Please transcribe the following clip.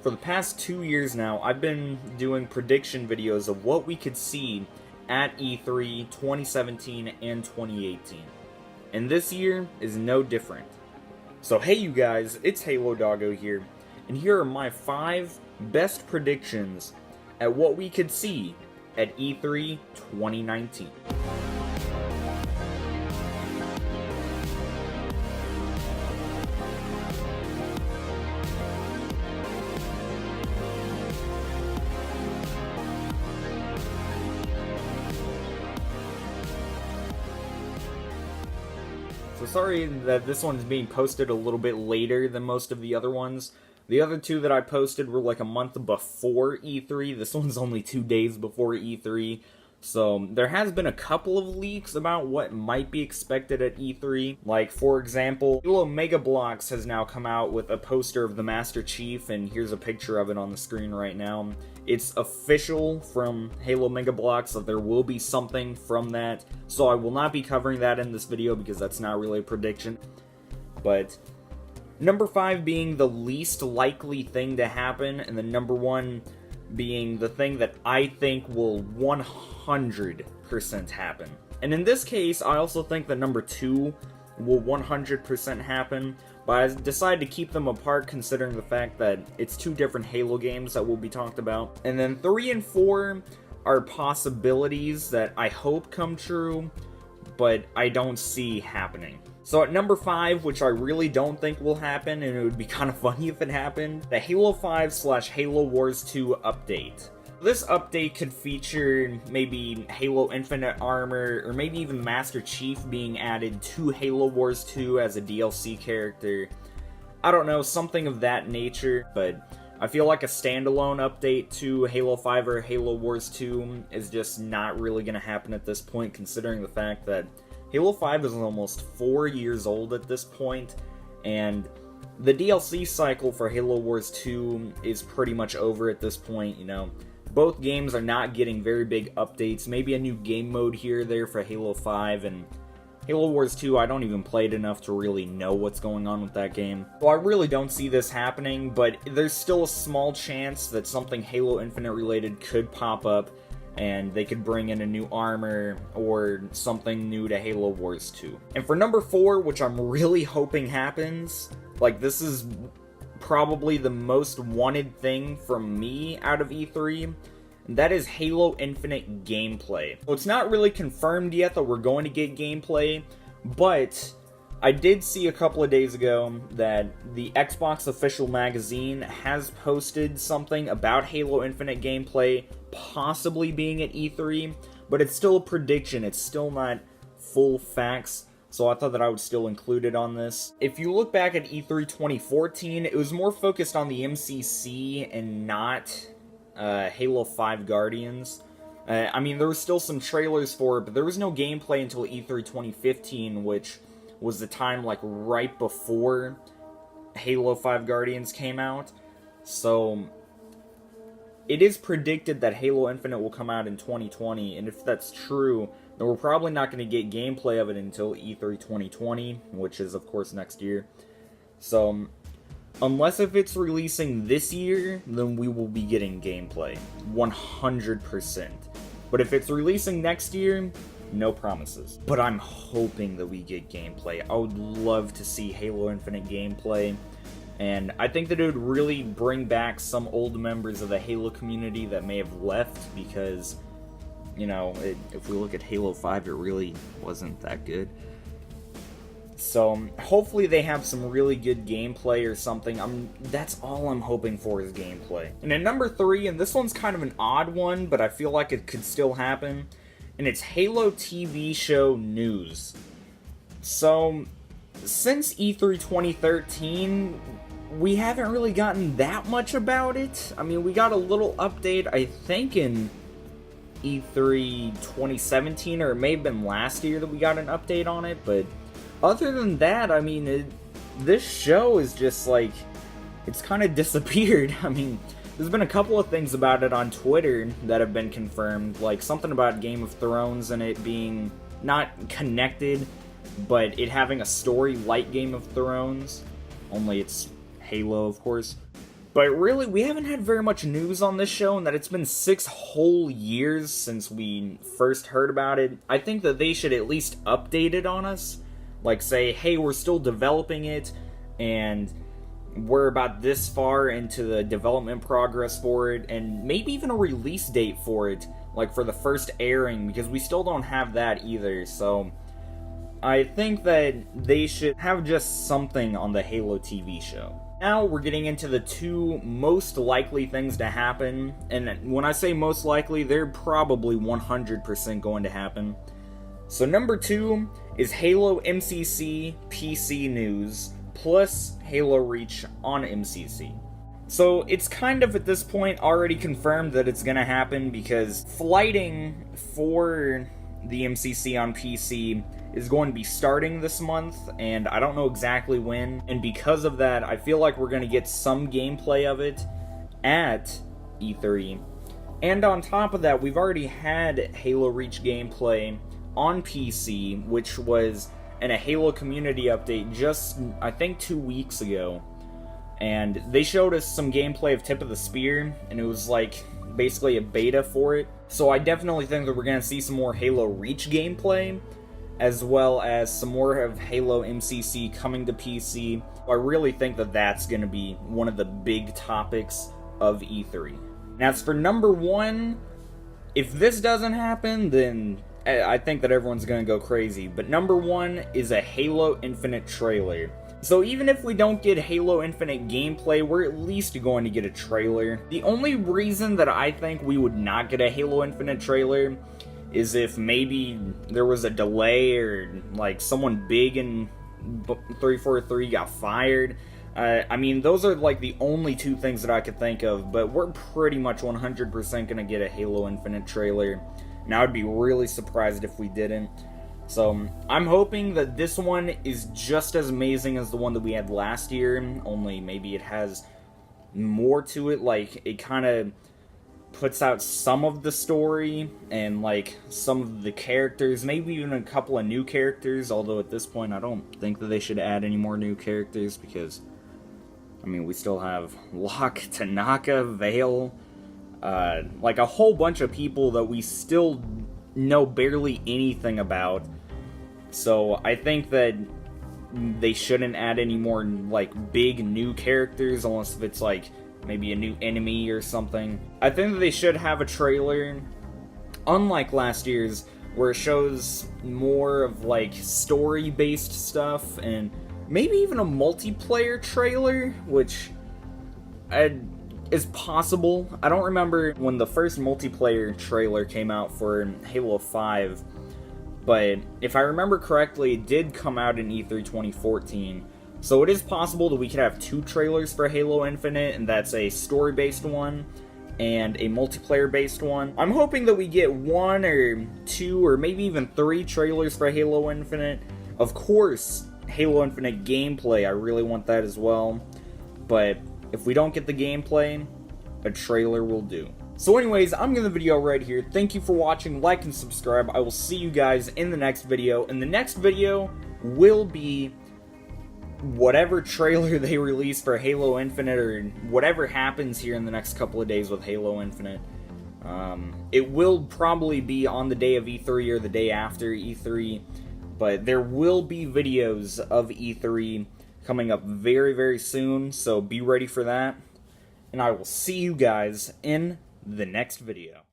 For the past 2 years now, I've been doing prediction videos of what we could see at E3 2017 and 2018. And this year is no different. So hey you guys, it's Halo Doggo here, and here are my 5 best predictions at what we could see at E3 2019. So sorry that this one's being posted a little bit later than most of the other ones. The other two that I posted were like a month before E3. This one's only 2 days before E3. So there has been a couple of leaks about what might be expected at E3. Like, for example, Halo Mega Bloks has now come out with a poster of the Master Chief, and here's a picture of it on the screen right now. It's official from Halo Mega Bloks that there will be something from that, so I will not be covering that in this video because that's not really a prediction. But number 5 being the least likely thing to happen, and the number 1 being the thing that I think will 100% happen. And in this case, I also think that number 2 will 100% happen, but I decided to keep them apart considering the fact that it's 2 different Halo games that will be talked about. And then 3 and 4 are possibilities that I hope come true, but I don't see happening. So at number 5, which I really don't think will happen, and it would be kind of funny if it happened, the Halo 5/Halo Wars 2 update. This update could feature maybe Halo Infinite Armor, or maybe even Master Chief being added to Halo Wars 2 as a DLC character. I don't know, something of that nature, but I feel like a standalone update to Halo 5 or Halo Wars 2 is just not really going to happen at this point, considering the fact that Halo 5 is almost 4 years old at this point, and the DLC cycle for Halo Wars 2 is pretty much over at this point, you know. Both games are not getting very big updates, maybe a new game mode here or there for Halo 5, and Halo Wars 2, I don't even play it enough to really know what's going on with that game. So I really don't see this happening, but there's still a small chance that something Halo Infinite related could pop up, and they could bring in a new armor or something new to Halo Wars 2. And for number 4, which I'm really hoping happens, like this is probably the most wanted thing from me out of E3, and that is Halo Infinite gameplay. So it's not really confirmed yet that we're going to get gameplay, but I did see a couple of days ago that the Xbox official magazine has posted something about Halo Infinite gameplay possibly being at E3, but it's still a prediction, it's still not full facts, so I thought that I would still include it on this. If you look back at E3 2014, it was more focused on the MCC and not Halo 5 Guardians. I mean, there was still some trailers for it, but there was no gameplay until E3 2015, which was the time like right before Halo 5 Guardians came out. So it is predicted that Halo Infinite will come out in 2020, and if that's true, then we're probably not going to get gameplay of it until E3 2020, which is of course next year. So unless if it's releasing this year, then we will be getting gameplay 100%. But if it's releasing next year, no promises. But I'm hoping that we get gameplay. I would love to see Halo Infinite gameplay, and I think that it would really bring back some old members of the Halo community that may have left, because, you know, if we look at Halo 5, it really wasn't that good. So hopefully they have some really good gameplay or something. That's all I'm hoping for is gameplay. And at number 3, and this one's kind of an odd one, but I feel like it could still happen, and it's Halo TV show news. So since E3 2013, we haven't really gotten that much about it. I mean, we got a little update, I think, in E3 2017, or it may have been last year that we got an update on it, but other than that, I mean, this show is just like, it's kind of disappeared. I mean, there's been a couple of things about it on Twitter that have been confirmed, like something about Game of Thrones and it being not connected, but it having a story like Game of Thrones, only it's Halo, of course. But really, we haven't had very much news on this show, and that it's been 6 whole years since we first heard about it. I think that they should at least update it on us. Like, say, hey, we're still developing it, and we're about this far into the development progress for it, and maybe even a release date for it, like for the first airing, because we still don't have that either. So I think that they should have just something on the Halo TV show. Now we're getting into the 2 most likely things to happen, and when I say most likely, they're probably 100% going to happen. So number 2 is Halo MCC PC news, plus Halo Reach on MCC. So it's kind of at this point already confirmed that it's gonna happen, because flighting for the MCC on PC is going to be starting this month, and I don't know exactly when, and because of that, I feel like we're going to get some gameplay of it at E3. And on top of that, we've already had Halo Reach gameplay on PC, which was in a Halo community update just, I think, 2 weeks ago. And they showed us some gameplay of Tip of the Spear, and it was like basically a beta for it. So I definitely think that we're going to see some more Halo Reach gameplay, as well as some more of Halo MCC coming to PC. I really think that that's going to be one of the big topics of E3. Now, as for number 1, if this doesn't happen, then I think that everyone's going to go crazy. But number 1 is a Halo Infinite trailer. So even if we don't get Halo Infinite gameplay, we're at least going to get a trailer. The only reason that I think we would not get a Halo Infinite trailer is if maybe there was a delay, or like someone big in 343 got fired. I mean, those are like the only 2 things that I could think of, but we're pretty much 100% gonna get a Halo Infinite trailer. Now, I'd be really surprised if we didn't. So I'm hoping that this one is just as amazing as the one that we had last year, only maybe it has more to it. Like, it kind of puts out some of the story and like some of the characters, maybe even a couple of new characters, although at this point I don't think that they should add any more new characters, because I mean, we still have Locke, Tanaka, Vale, like a whole bunch of people that we still know barely anything about. So I think that they shouldn't add any more like big new characters, unless if it's like maybe a new enemy or something. I think that they should have a trailer, unlike last year's, where it shows more of like story-based stuff, and maybe even a multiplayer trailer, which is possible. I don't remember when the first multiplayer trailer came out for Halo 5, but if I remember correctly, it did come out in E3 2014. So it is possible that we could have 2 trailers for Halo Infinite, and that's a story-based one and a multiplayer-based one. I'm hoping that we get 1 or 2 or maybe even 3 trailers for Halo Infinite. Of course, Halo Infinite gameplay, I really want that as well. But if we don't get the gameplay, a trailer will do. So anyways, I'm going to end the video right here. Thank you for watching, like and subscribe. I will see you guys in the next video. And the next video will be whatever trailer they release for Halo Infinite, or whatever happens here in the next couple of days with Halo Infinite. It will probably be on the day of E3 or the day after E3, but there will be videos of E3 coming up very, very soon, so be ready for that. And I will see you guys in the next video.